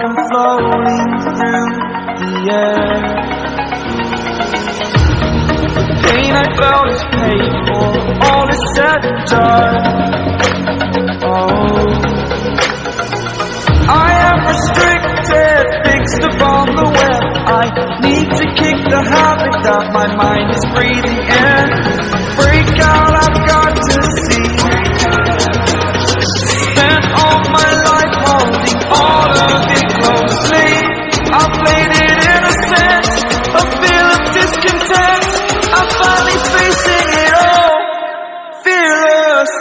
like I'm floating through the air. The pain I felt is paid for, all is said and done. Oh, I am restricted, fixed upon the web. I need to kick the habit that my mind is breathing in. Break out, I've got to see. Spent all my life holding all of it closely. I played it innocent, a feel of discontent. I'm finally facing it all, fearless.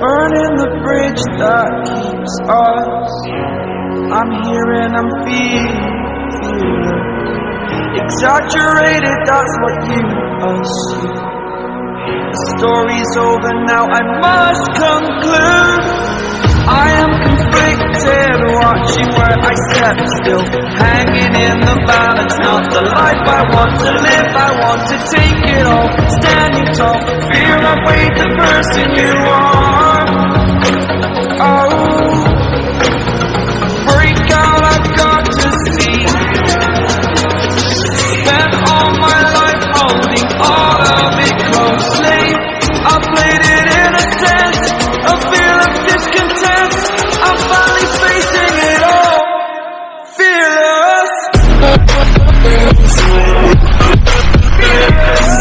Burning the bridge that keeps us. I'm here and I'm feeling exaggerated, that's what you assume. The story's over now, I must conclude. I am conflicted, watching where I step still, hanging in the balance. Not the life I want to live, I want to take it all. Standing tall, fear I weighed the person you are. Oh, break out, I've got to see. Spent all my life holding all of it closely. I played it innocent, a feel of discontent. I'm finally facing it all, fearless. Fearless.